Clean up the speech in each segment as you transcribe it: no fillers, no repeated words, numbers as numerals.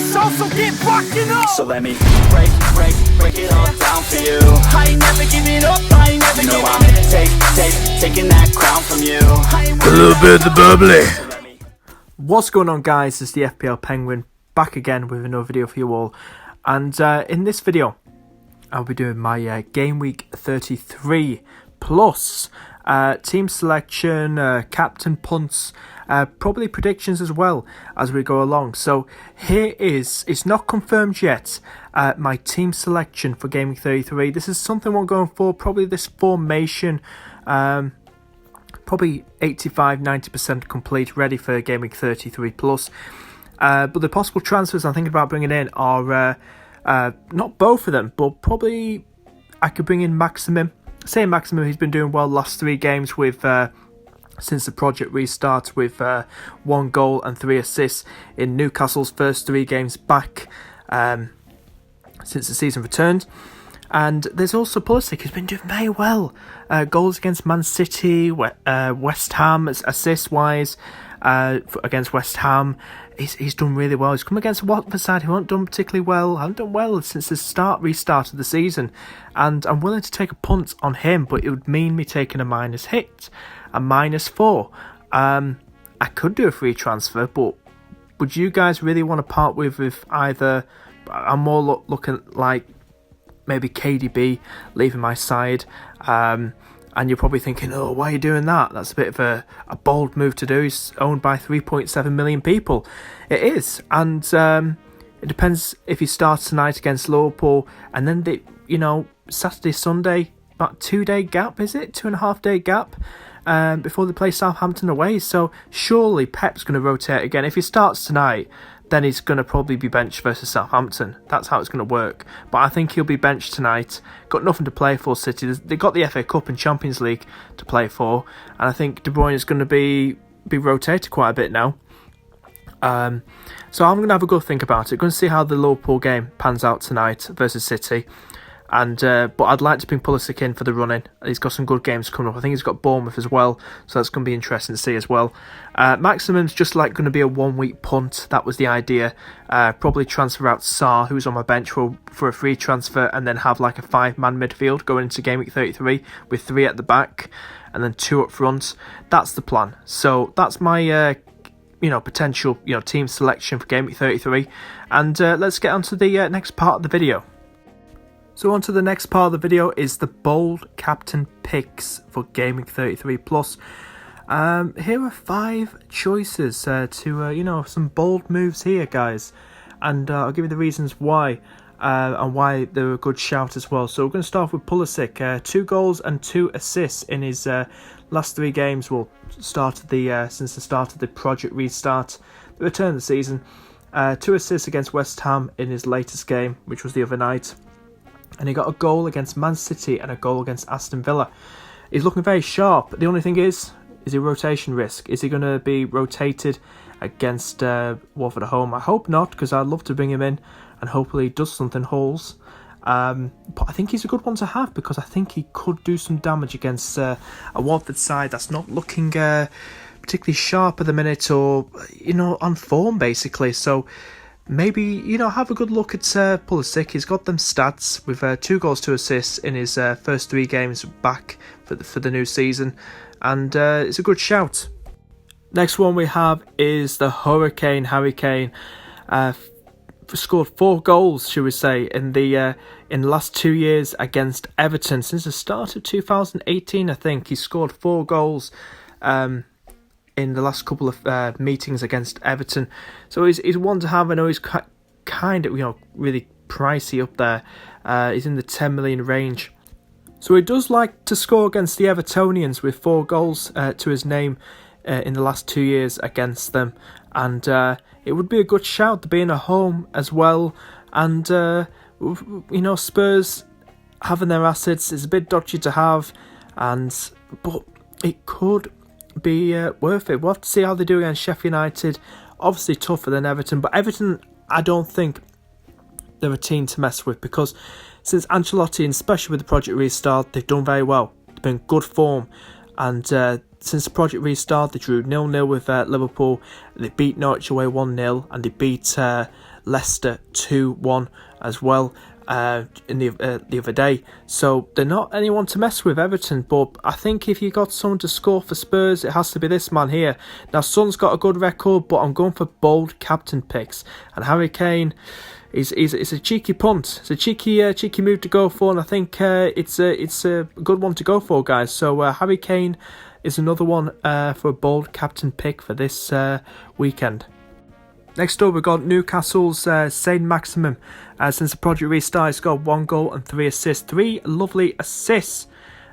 show, so get rocking up. So let me break it all down for you. I ain't never giving up, I ain't never giving up. Taking that crown from you. A little bit of the bubbly. What's going on, guys? It's the FPL Penguin back again with another video for you all. And in this video, I'll be doing my game week 33 plus team selection, captain punts, probably predictions as well as we go along. So here is, it's not confirmed yet, my team selection for game week 33. This is something we're going for, probably this formation, probably 85-90% complete, ready for game week 33 plus. But the possible transfers I'm thinking about bringing in are not both of them, but probably I could bring in Maximum. Say Maximum, he's been doing well last 3 games with since the project restart, with 1 goal and 3 assists in Newcastle's first 3 games back since the season returned. And there's also Pulisic, who's been doing very well. Goals against Man City, West Ham, assist-wise, against West Ham. He's done really well. He's come against a Watford side who haven't done particularly well. Haven't done well since the restart of the season. And I'm willing to take a punt on him, but it would mean me taking a minus hit, a -4. I could do a free transfer, but would you guys really want to part with either? I'm more looking like maybe KDB leaving my side. And you're probably thinking, oh, why are you doing that? That's a bit of a bold move to do. He's owned by 3.7 million people. It is. And it depends if he starts tonight against Liverpool. And then, Saturday, Sunday, about 2-day gap, is it? 2.5-day gap before they play Southampton away. So surely Pep's going to rotate again. If he starts tonight, then he's going to probably be benched versus Southampton. That's how it's going to work. But I think he'll be benched tonight. Got nothing to play for, City. They've got the FA Cup and Champions League to play for. And I think De Bruyne is going to be rotated quite a bit now. So I'm going to have a good think about it. Going to see how the Liverpool game pans out tonight versus City. And but I'd like to bring Pulisic in for the run-in. He's got some good games coming up. I think he's got Bournemouth as well, so that's going to be interesting to see as well. Maximum's just like going to be a 1-week punt. That was the idea. Probably transfer out Sarr, who's on my bench for a free transfer, and then have like a 5-man midfield going into game week 33 with 3 at the back and then 2 up front. That's the plan. So that's my potential team selection for game week 33. And let's get on to the next part of the video. So on to the next part of the video is the bold captain picks for Game Week 33 plus. Here are 5 choices to some bold moves here, guys, and I'll give you the reasons why and why they're a good shout as well. So we're going to start with Pulisic, 2 goals and 2 assists in his last 3 games. Well, since the start of the project restart, the return of the season. 2 assists against West Ham in his latest game, which was the other night. And he got a goal against Man City and a goal against Aston Villa. He's looking very sharp. The only thing is he rotation risk? Is he going to be rotated against Watford at home? I hope not, because I'd love to bring him in and hopefully he does something, Halls. But I think he's a good one to have, because I think he could do some damage against a Watford side that's not looking particularly sharp at the minute, or on form basically. So maybe, have a good look at Pulisic. He's got them stats with 2 goals, 2 assists in his first 3 games back for the new season. And it's a good shout. Next one we have is the Hurricane Harry Kane. Scored 4 goals, should we say, in the last 2 years against Everton. Since the start of 2018, I think, he scored 4 goals in the last couple of meetings against Everton. So he's one to have. I know he's kind of, really pricey up there. He's in the 10 million range. So he does like to score against the Evertonians, with 4 goals to his name in the last 2 years against them. And it would be a good shout to be in a home as well. And, Spurs having their assets is a bit dodgy to have. But it could be worth it. We'll have to see how they do against Sheffield United. Obviously tougher than Everton, but Everton, I don't think they're a team to mess with, because since Ancelotti, and especially with the project restart, they've done very well. They've been in good form, and since the project restart, they drew 0-0 with Liverpool. They beat Norwich away 1-0, and they beat Leicester 2-1 as well in the other day. So they're not anyone to mess with, Everton, but I think if you got someone to score for Spurs, it has to be this man here. Now, Son's got a good record, but I'm going for bold captain picks, and Harry Kane is a cheeky punt. It's a cheeky move to go for, and I think it's a good one to go for, guys. So Harry Kane is another one for a bold captain pick for this weekend. Next up, we've got Newcastle's Saint Maximum. Since the project restart, he's got 1 goal and 3 assists. 3 lovely assists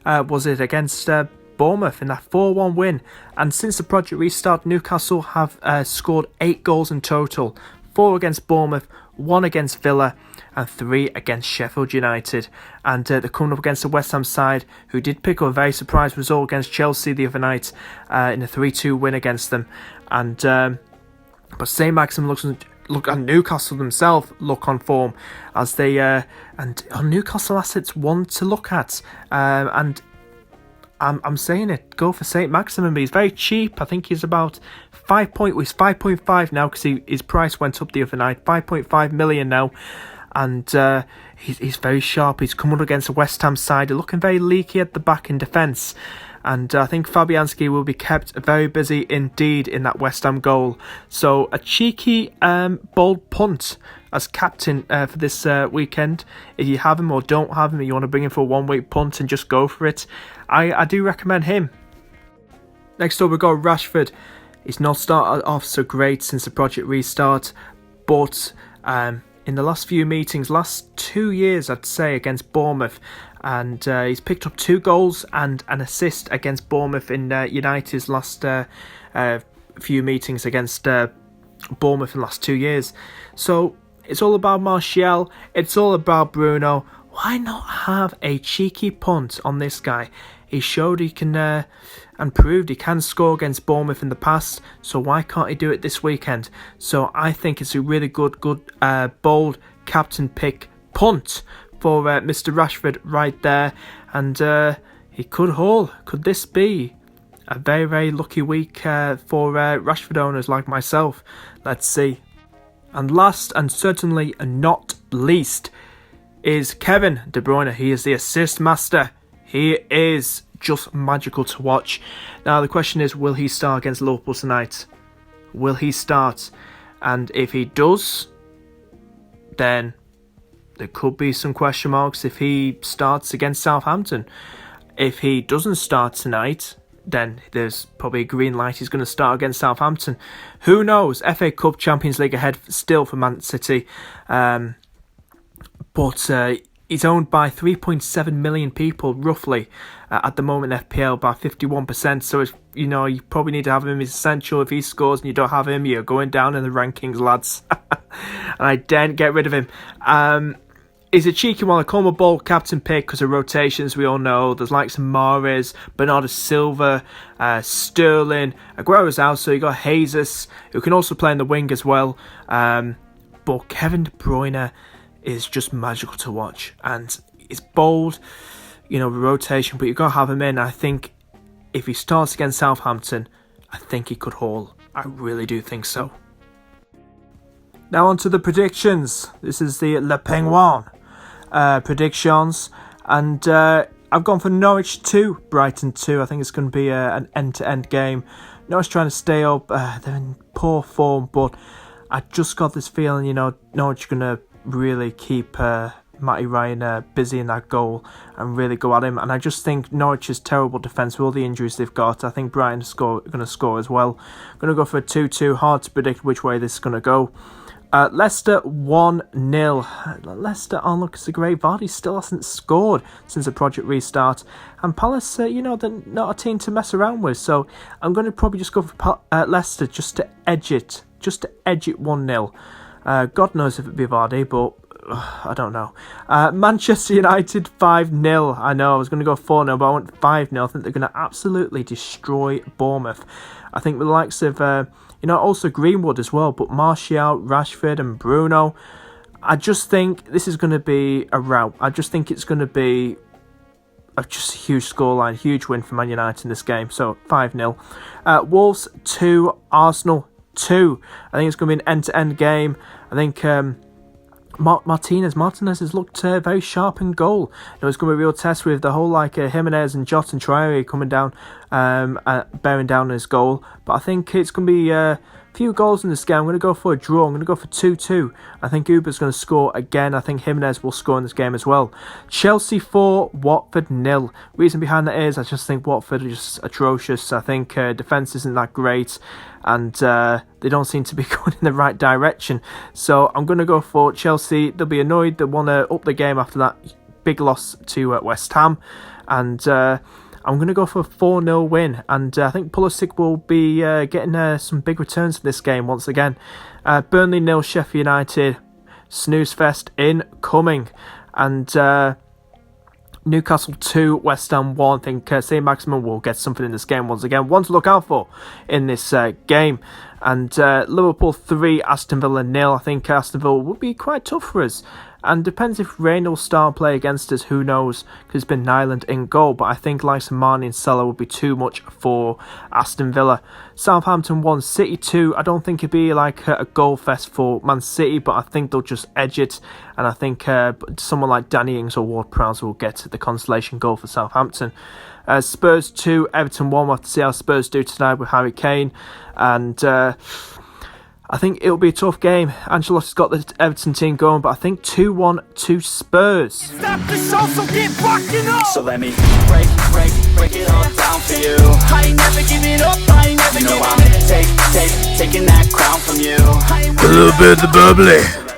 was it against Bournemouth in that 4-1 win. And since the project restart, Newcastle have scored 8 goals in total. 4 against Bournemouth, 1 against Villa, and 3 against Sheffield United. And they're coming up against the West Ham side, who did pick up a very surprise result against Chelsea the other night in a 3-2 win against them. And but St. Maxim look at Newcastle themselves look on form as they and on Newcastle assets one to look at. And I'm saying it, go for St. Maximum. He's very cheap. I think he's about 5.5 now because his price went up the other night. 5.5 million now, and he's very sharp. He's come up against the West Ham side. They're looking very leaky at the back in defence. And I think Fabianski will be kept very busy indeed in that West Ham goal. So a cheeky, bold punt as captain for this weekend. If you have him or don't have him, and you want to bring him for a one-week punt and just go for it, I do recommend him. Next up, we've got Rushford. He's not started off so great since the project restart, but in the last few meetings, last 2 years, I'd say, against Bournemouth, and he's picked up 2 goals and an assist against Bournemouth in United's last few meetings against Bournemouth in the last 2 years. So it's all about Martial, it's all about Bruno. Why not have a cheeky punt on this guy? He showed he can and proved he can score against Bournemouth in the past, so why can't he do it this weekend? So I think it's a really good bold captain pick punt for Mr. Rashford right there, and he could haul. Could this be a very, very lucky week for Rashford owners like myself? Let's see. And last and certainly not least is Kevin De Bruyne. He is the assist master. He is just magical to watch. Now the question is, will he start against Liverpool tonight? Will he start? And if he does, then there could be some question marks if he starts against Southampton. If he doesn't start tonight, then there's probably a green light he's going to start against Southampton. Who knows? FA Cup, Champions League ahead still for Man City. But he's owned by 3.7 million people, roughly, at the moment, FPL, by 51%. So, you probably need to have him. It's essential. If he scores and you don't have him, you're going down in the rankings, lads. And I daren't get rid of him. He's a cheeky one. I call him a bold captain pick because of rotations. We all know there's likes of Mahrez, Bernardo Silva, Sterling, Aguero's out, so you got Jesus, who can also play in the wing as well. But Kevin De Bruyne is just magical to watch, and it's bold, rotation, but you've got to have him in. I think if he starts against Southampton, I think he could haul. I really do think so. Now on to the predictions. This is the Le Penguin predictions, and I've gone for Norwich 2, Brighton 2. I think it's going to be an end-to-end game. Norwich trying to stay up. They're in poor form, but I just got this feeling, Norwich are going to really keep Matty Ryan busy in that goal and really go at him. And I just think Norwich's terrible defence with all the injuries they've got. I think Brighton's going to score as well. I'm going to go for a 2-2. Hard to predict which way this is going to go. Leicester 1-0. Leicester, look, it's a great Vardy still hasn't scored since the project restart. And Palace, they're not a team to mess around with. So I'm going to probably just go for Leicester just to edge it 1-0. God knows if it'd be Vardy, but I don't know. Manchester United 5-0. I know I was going to go 4-0, but I went 5-0. I think they're going to absolutely destroy Bournemouth. I think with the likes of also Greenwood as well, but Martial, Rashford and Bruno, I just think this is going to be a rout. I just think it's going to be just a huge scoreline, huge win for Man United in this game. So 5-0. Wolves 2, Arsenal 2. I think it's going to be an end-to-end game. I think Martinez has looked very sharp in goal. It's going to be a real test with the whole Jimenez and Jota and Traore coming down, bearing down his goal. But I think it's going to be a few goals in this game. I'm going to go for a draw. I'm going to go for 2-2. I think Uber's going to score again. I think Jimenez will score in this game as well. Chelsea 4, Watford 0. Reason behind that is I just think Watford are just atrocious. I think defence isn't that great, and they don't seem to be going in the right direction. So I'm going to go for Chelsea. They'll be annoyed. They want to up the game after that big loss to West Ham. And I'm going to go for a 4-0 win. And I think Pulisic will be getting some big returns for this game once again. Burnley 0, Sheffield United. Snooze fest incoming. And Newcastle 2, West Ham 1. I think St. Maximin will get something in this game once again. One to look out for in this game. And Liverpool 3, Aston Villa 0. I think Aston Villa will be quite tough for us. And depends if Rain will start play against us, who knows, because it's been Nyland in goal. But I think likes of Marnie and Salah will be too much for Aston Villa. Southampton 1, City 2. I don't think it'd be like a goal fest for Man City, but I think they'll just edge it. And I think someone like Danny Ings or Ward-Prowse will get the consolation goal for Southampton. Spurs 2, Everton 1. We'll have to see how Spurs do tonight with Harry Kane. And I think it'll be a tough game. Ancelotti's got the Everton team going, but I think 2-1 to Spurs. Stop the show, so get rocking up. So let me break it all down for you. I ain't never giving up, I ain't never You know giving I'm taking that crown from you. A little bit of the bubbly.